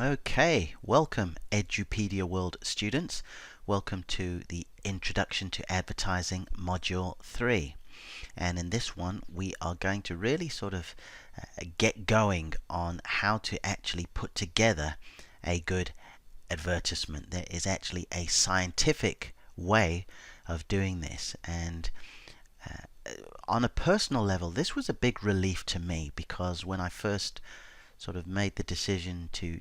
Okay, welcome Edupedia World students. Welcome to the Introduction to Advertising Module 3. And in this one we are going to really sort of get going on how to actually put together a good advertisement. There is actually a scientific way of doing this, and on a personal level this was a big relief to me, because when I first sort of made the decision to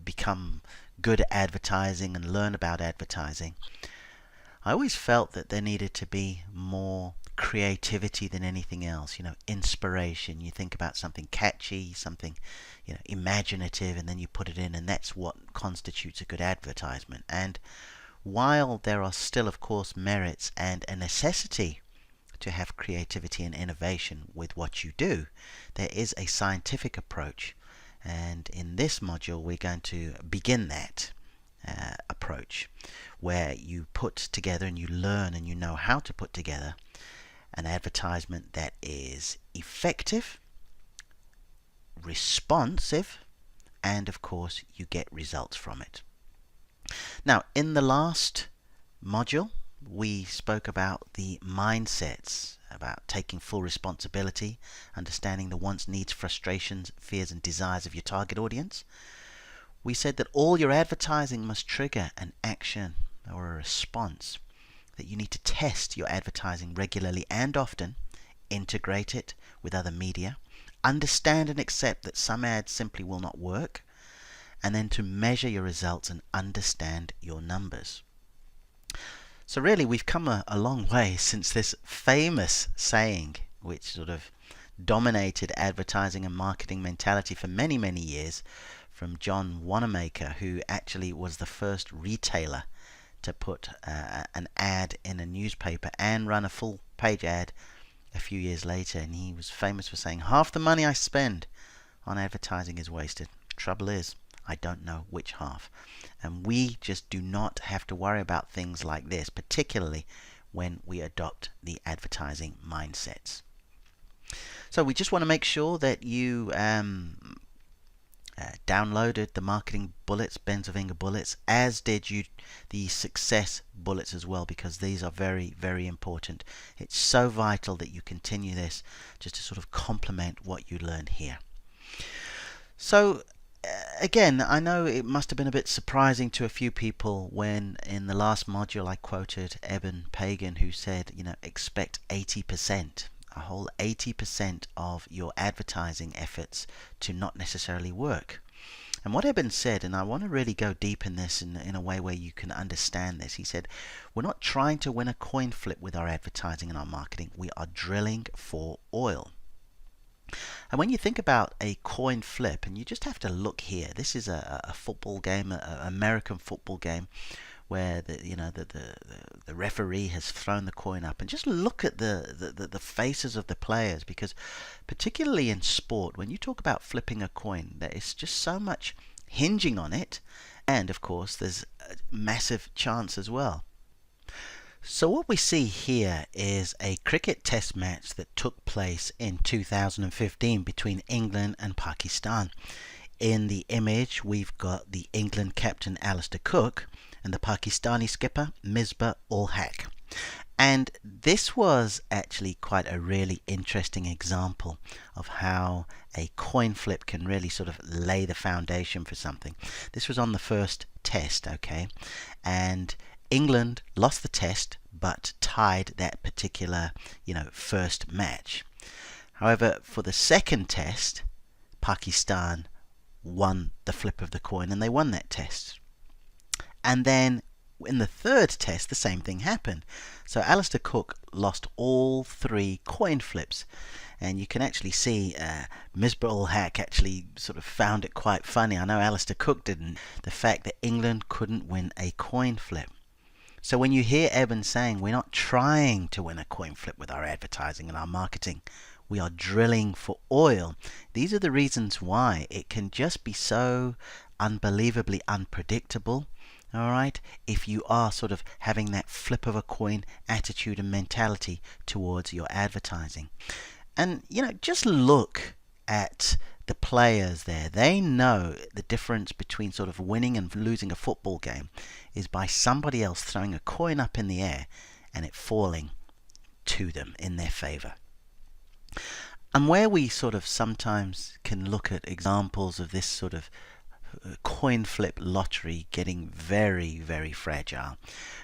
become good at advertising and learn about advertising, I always felt that there needed to be more creativity than anything else. Inspiration. You think about something catchy, something imaginative, and then you put it in, and that's what constitutes a good advertisement. And while there are still, of course, merits and a necessity to have creativity and innovation with what you do, there is a scientific approach, and in this module we're going to begin that approach, where you put together and you learn and you know how to put together an advertisement that is effective, responsive, and of course you get results from it. Now, in the last module we spoke about the mindsets, about taking full responsibility, understanding the wants, needs, frustrations, fears, and desires of your target audience. We said that all your advertising must trigger an action or a response, that you need to test your advertising regularly and often, integrate it with other media, understand and accept that some ads simply will not work, and then to measure your results and understand your numbers. So really we've come a long way since this famous saying, which sort of dominated advertising and marketing mentality for many, many years, from John Wanamaker, who actually was the first retailer to put an ad in a newspaper and run a full page ad a few years later. And he was famous for saying, half the money I spend on advertising is wasted. Trouble is, I don't know which half. And we just do not have to worry about things like this, particularly when we adopt the advertising mindsets. So we just want to make sure that you downloaded the marketing bullets, Benzovinger bullets, as did you the success bullets as well, because these are very, very important. It's so vital that you continue this just to sort of complement what you learn here. So again, I know it must have been a bit surprising to a few people when in the last module I quoted Eben Pagan, who said, expect 80%, a whole 80% of your advertising efforts to not necessarily work. And what Eben said, and I want to really go deep in this in a way where you can understand this, he said, we're not trying to win a coin flip with our advertising and our marketing, we are drilling for oil. And when you think about a coin flip, and you just have to look here, this is a football game, an American football game, where the referee has thrown the coin up, and just look at the faces of the players, because particularly in sport, when you talk about flipping a coin, there is just so much hinging on it, and of course there's a massive chance as well. So what we see here is a cricket test match that took place in 2015 between England and Pakistan. In the image we've got the England captain Alistair Cook and the Pakistani skipper Misbah-ul-Haq. And this was actually quite a really interesting example of how a coin flip can really sort of lay the foundation for something. This was on the first test, okay? And England lost the test but tied that particular, first match. However, for the second test, Pakistan won the flip of the coin and they won that test. And then in the third test, the same thing happened. So Alistair Cook lost all 3 coin flips. And you can actually see Misbah-ul-Haq actually sort of found it quite funny. I know Alistair Cook didn't. The fact that England couldn't win a coin flip. So when you hear Eben saying we're not trying to win a coin flip with our advertising and our marketing, we are drilling for oil, these are the reasons why it can just be so unbelievably unpredictable. Alright, if you are sort of having that flip of a coin attitude and mentality towards your advertising. And just look at the players there, they know the difference between sort of winning and losing a football game is by somebody else throwing a coin up in the air and it falling to them in their favor. And where we sort of sometimes can look at examples of this sort of coin flip lottery getting very, very fragile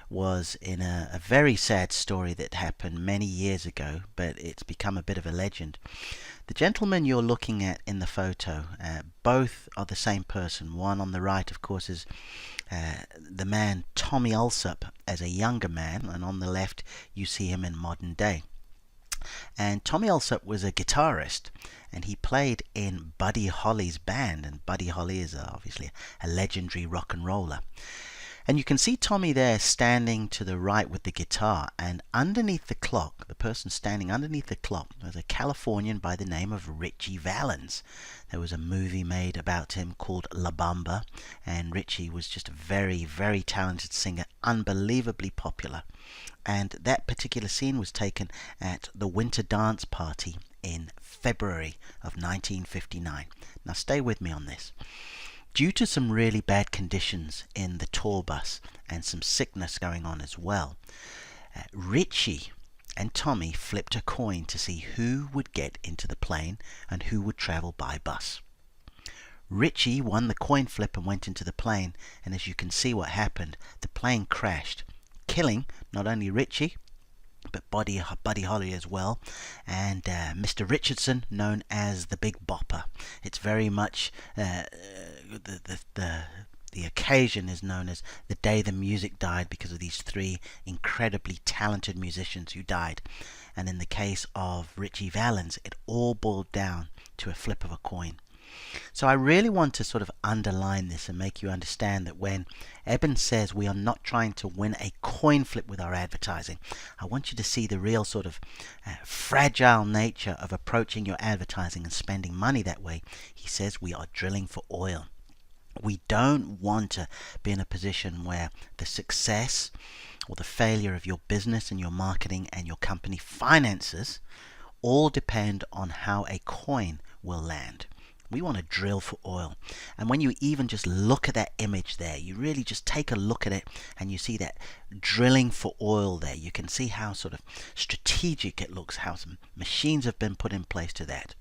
was in a very sad story that happened many years ago, but it's become a bit of a legend. The gentleman you're looking at in the photo, both are the same person. One on the right, of course, is the man Tommy Alsop as a younger man, and on the left you see him in modern day. And Tommy Alsop was a guitarist, and he played in Buddy Holly's band, and Buddy Holly is obviously a legendary rock and roller. And you can see Tommy there standing to the right with the guitar, and underneath the clock, the person standing underneath the clock was a Californian by the name of Ritchie Valens. There was a movie made about him called La Bamba, and Ritchie was just a very, very talented singer, unbelievably popular. And that particular scene was taken at the Winter Dance Party in February of 1959. Now stay with me on this. Due to some really bad conditions in the tour bus and some sickness going on as well, Ritchie and Tommy flipped a coin to see who would get into the plane and who would travel by bus. Ritchie won the coin flip and went into the plane, and as you can see what happened, the plane crashed, killing not only Ritchie but Buddy Holly as well, and Mr. Richardson, known as the Big Bopper. It's very much the occasion is known as the day the music died because of these three incredibly talented musicians who died. And in the case of Ritchie Valens, it all boiled down to a flip of a coin. So I really want to sort of underline this and make you understand that when Eben says we are not trying to win a coin flip with our advertising, I want you to see the real sort of fragile nature of approaching your advertising and spending money that way. He says we are drilling for oil. We don't want to be in a position where the success or the failure of your business and your marketing and your company finances all depend on how a coin will land. We want to drill for oil. And when you even just look at that image there, you really just take a look at it and you see that drilling for oil there. You can see how sort of strategic it looks, how some machines have been put in place to that.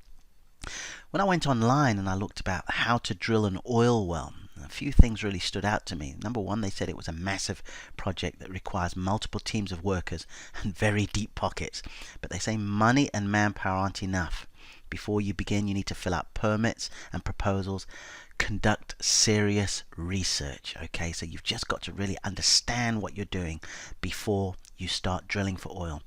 When I went online and I looked about how to drill an oil well, a few things really stood out to me. Number one, they said it was a massive project that requires multiple teams of workers and very deep pockets. But they say money and manpower aren't enough. Before you begin, you need to fill out permits and proposals, conduct serious research. Okay, so you've just got to really understand what you're doing before you start drilling for oil.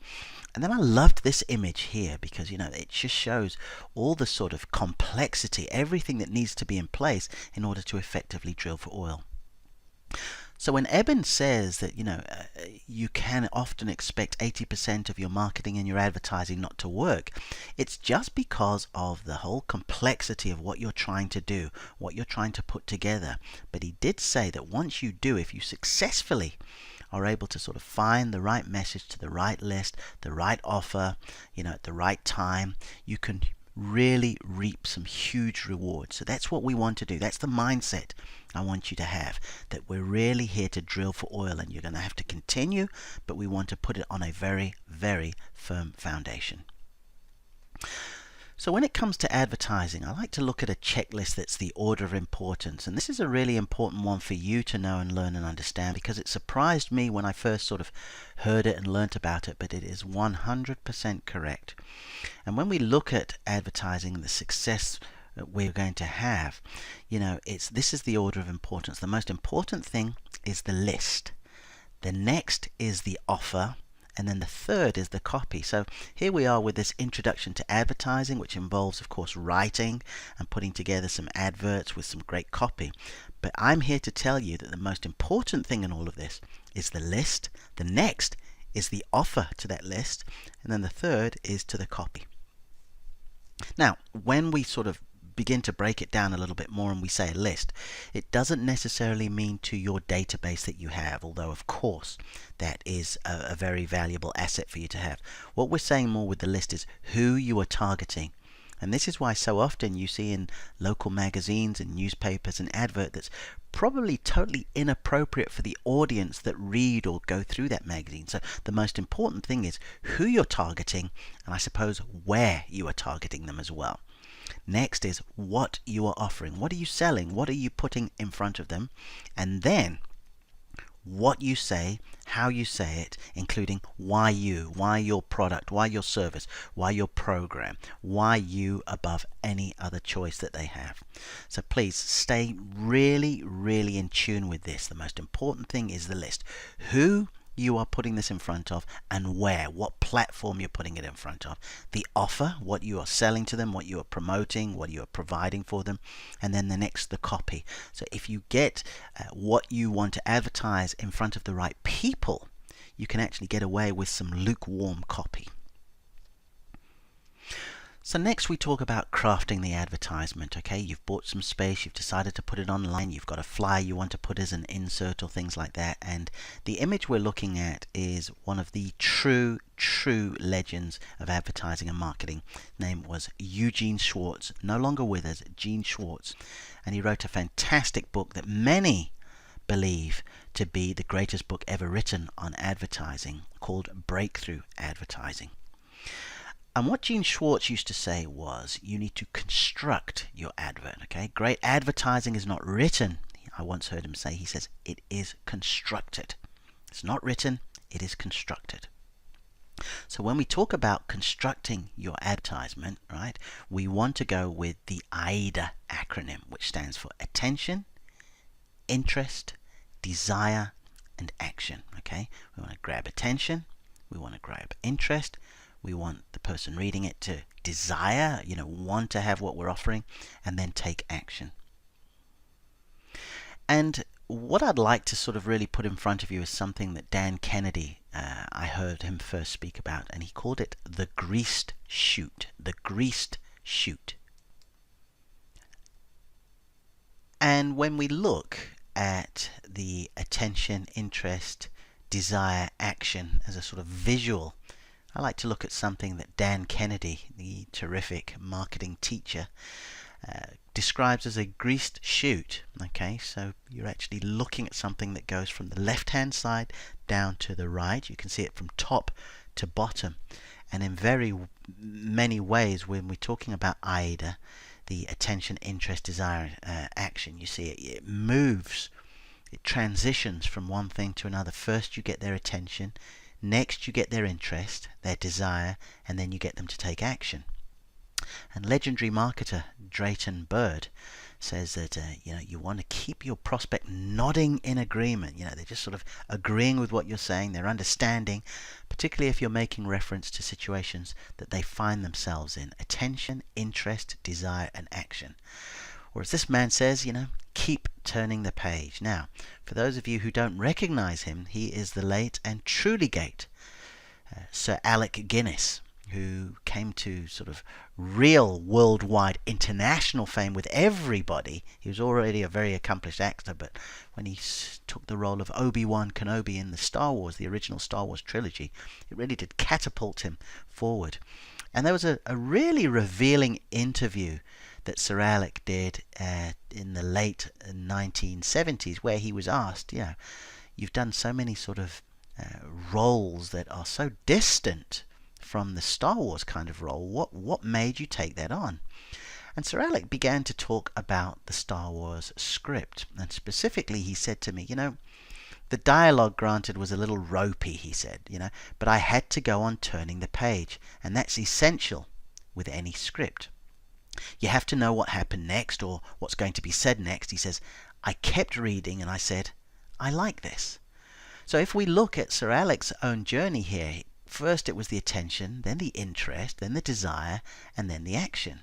And then I loved this image here because, it just shows all the sort of complexity, everything that needs to be in place in order to effectively drill for oil. So when Eben says that, you can often expect 80% of your marketing and your advertising not to work, it's just because of the whole complexity of what you're trying to do, what you're trying to put together. But he did say that once you do, if you successfully are able to sort of find the right message to the right list, the right offer, at the right time, you can really reap some huge rewards. So that's what we want to do. That's the mindset I want you to have, that we're really here to drill for oil, and you're going to have to continue, but we want to put it on a very, very firm foundation. So when it comes to advertising, I like to look at a checklist that's the order of importance, and this is a really important one for you to know and learn and understand, because it surprised me when I first sort of heard it and learnt about it, but it is 100% correct. And when we look at advertising and the success that we're going to have, this is the order of importance. The most important thing is the list. The next is the offer. And then the third is the copy. So here we are with this introduction to advertising, which involves, of course, writing and putting together some adverts with some great copy. But I'm here to tell you that the most important thing in all of this is the list. The next is the offer to that list. And then the third is to the copy. Now, when we sort of begin to break it down a little bit more and we say a list, it doesn't necessarily mean to your database that you have, although of course that is a very valuable asset for you to have. What we're saying more with the list is who you are targeting And this is why so often you see in local magazines and newspapers an advert that's probably totally inappropriate for the audience that read or go through that magazine. So the most important thing is who you're targeting, and I suppose where you are targeting them as well. Next is what you are offering. What are you selling? What are you putting in front of them? And then what you say, how you say it, including why you, why your product, why your service, why your program, why you above any other choice that they have. So please stay really, really in tune with this. The most important thing is the list. Who you are putting this in front of and where, what platform you're putting it in front of, the offer, what you are selling to them, what you are promoting, what you are providing for them, and then the next, the copy. So if you get what you want to advertise in front of the right people, you can actually get away with some lukewarm copy. So next we talk about crafting the advertisement. Okay, you've bought some space, you've decided to put it online, you've got a flyer you want to put as an insert or things like that, and the image we're looking at is one of the true legends of advertising and marketing. His name was Eugene Schwartz, no longer with us, Gene Schwartz, and he wrote a fantastic book that many believe to be the greatest book ever written on advertising, called Breakthrough Advertising. And what Gene Schwartz used to say was, you need to construct your advert. Okay, great advertising is not written. I once heard him say, he says, it is constructed. It's not written, it is constructed. So when we talk about constructing your advertisement, right, we want to go with the AIDA acronym, which stands for attention, interest, desire, and action. Okay, we want to grab attention, we want to grab interest, we want the person reading it to desire, want to have what we're offering, and then take action. And what I'd like to sort of really put in front of you is something that Dan Kennedy, I heard him first speak about, and he called it the greased chute. The greased chute. And when we look at the attention, interest, desire, action as a sort of visual, I like to look at something that Dan Kennedy, the terrific marketing teacher, describes as a greased chute. Okay, so you're actually looking at something that goes from the left-hand side down to the right. You can see it from top to bottom. And in very many ways, when we're talking about AIDA, the attention, interest, desire, action, you see it moves, it transitions from one thing to another. First you get their attention, next you get their interest, their desire, and then you get them to take action. And legendary marketer Drayton Bird says that you want to keep your prospect nodding in agreement. They're just sort of agreeing with what you're saying, they're understanding, particularly if you're making reference to situations that they find themselves in. Attention, interest, desire, and action. Or as this man says, keep turning the page. Now, for those of you who don't recognize him, he is the late and truly great Sir Alec Guinness, who came to sort of real worldwide international fame with everybody. He was already a very accomplished actor, but when he took the role of Obi-Wan Kenobi in the Star Wars, the original Star Wars trilogy, it really did catapult him forward. And there was a really revealing interview that Sir Alec did in the late 1970s, where he was asked, you've done so many sort of roles that are so distant from the Star Wars kind of role. What made you take that on? And Sir Alec began to talk about the Star Wars script, and specifically he said to me, the dialogue, granted, was a little ropey, he said, but I had to go on turning the page, and that's essential with any script. You have to know what happened next, or what's going to be said next. He says, I kept reading and I said, I like this. So if we look at Sir Alec's own journey here, first it was the attention, then the interest, then the desire, and then the action.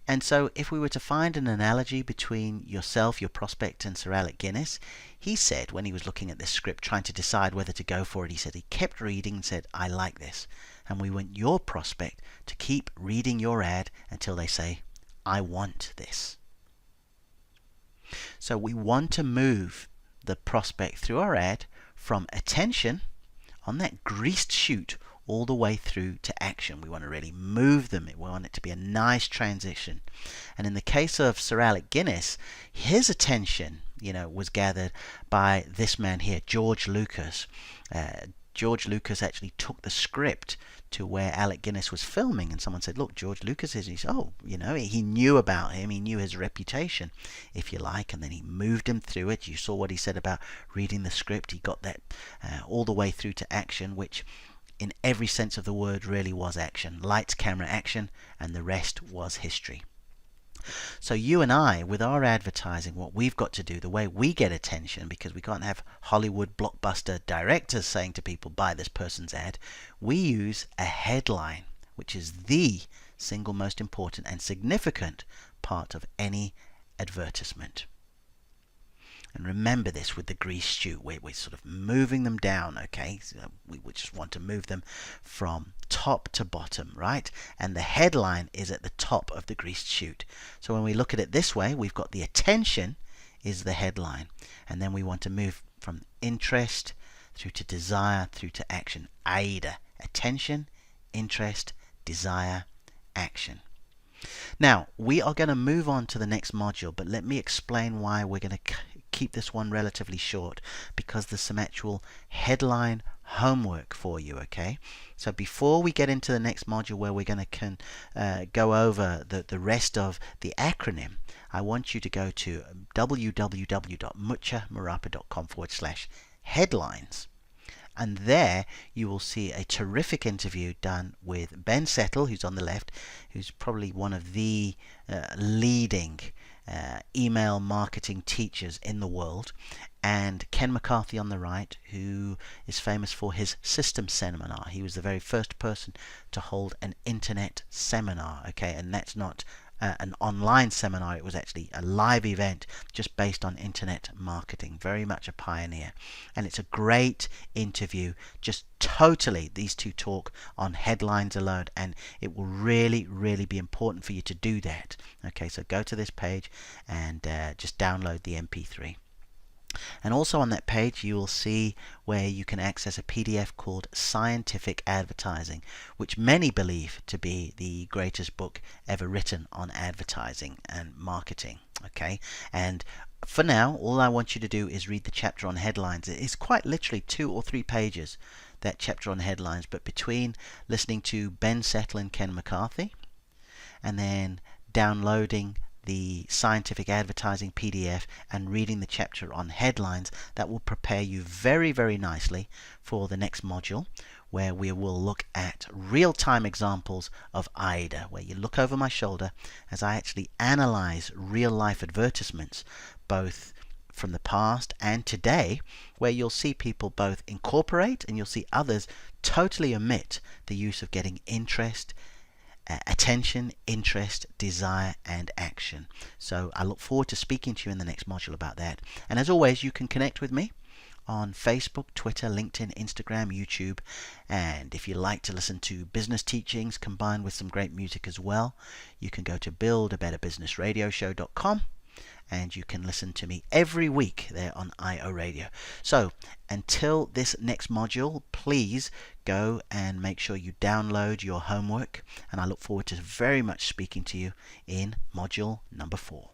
And so if we were to find an analogy between yourself, your prospect, and Sir Alec Guinness, he said when he was looking at this script, trying to decide whether to go for it, he said he kept reading and said, I like this. And we want your prospect to keep reading your ad until they say, I want this. So we want to move the prospect through our ad from attention on that greased chute all the way through to action. We want to really move them. We want it to be a nice transition. And in the case of Sir Alec Guinness, his attention, was gathered by this man here, George Lucas. George Lucas actually took the script to where Alec Guinness was filming, and someone said, look, George Lucas is, and he said, he knew about him, he knew his reputation, if you like, and then he moved him through it. You saw what he said about reading the script. He got that all the way through to action, which in every sense of the word really was action. Lights, camera, action, and the rest was history. So you and I, with our advertising, what we've got to do, the way we get attention, because we can't have Hollywood blockbuster directors saying to people, buy this person's ad, we use a headline, which is the single most important and significant part of any advertisement. And remember this with the grease chute, we're sort of moving them down, okay? So we just want to move them from top to bottom, right? And the headline is at the top of the grease chute. So when we look at it this way, we've got the attention is the headline. And then we want to move from interest through to desire through to action. AIDA, attention, interest, desire, action. Now, we are going to move on to the next module, but let me explain why we're going to keep this one relatively short, because there's some actual headline homework for you, okay? So before we get into the next module where we're going to go over the rest of the acronym, I want you to go to www.muchamarapa.com/headlines. And there you will see a terrific interview done with Ben Settle, who's on the left, who's probably one of the leading email marketing teachers in the world, and Ken McCarthy on the right, who is famous for his system seminar. He was the very first person to hold an internet seminar, okay, and that's not an online seminar. It was actually a live event just based on internet marketing. Very much a pioneer, and it's a great interview. Just totally, these two talk on headlines alone, and it will really be important for you to do that. Okay, so go to this page and just download the MP3. And also on that page you will see where you can access a PDF called Scientific Advertising, which many believe to be the greatest book ever written on advertising and marketing. Okay, and for now all I want you to do is read the chapter on headlines. It is quite literally 2 or 3 pages, that chapter on headlines, but between listening to Ben Settle and Ken McCarthy and then downloading the Scientific Advertising PDF and reading the chapter on headlines, that will prepare you very nicely for the next module, where we will look at real-time examples of AIDA, where you look over my shoulder as I actually analyze real-life advertisements, both from the past and today, where you'll see people both incorporate and you'll see others totally omit the use of getting interest, attention, interest, desire, and action. So I look forward to speaking to you in the next module about that. And as always, you can connect with me on Facebook, Twitter, LinkedIn, Instagram, YouTube. And if you like to listen to business teachings combined with some great music as well, you can go to buildabetterbusinessradioshow.com and you can listen to me every week there on IO Radio. So until this next module, please go and make sure you download your homework, and I look forward to very much speaking to you in module number 4.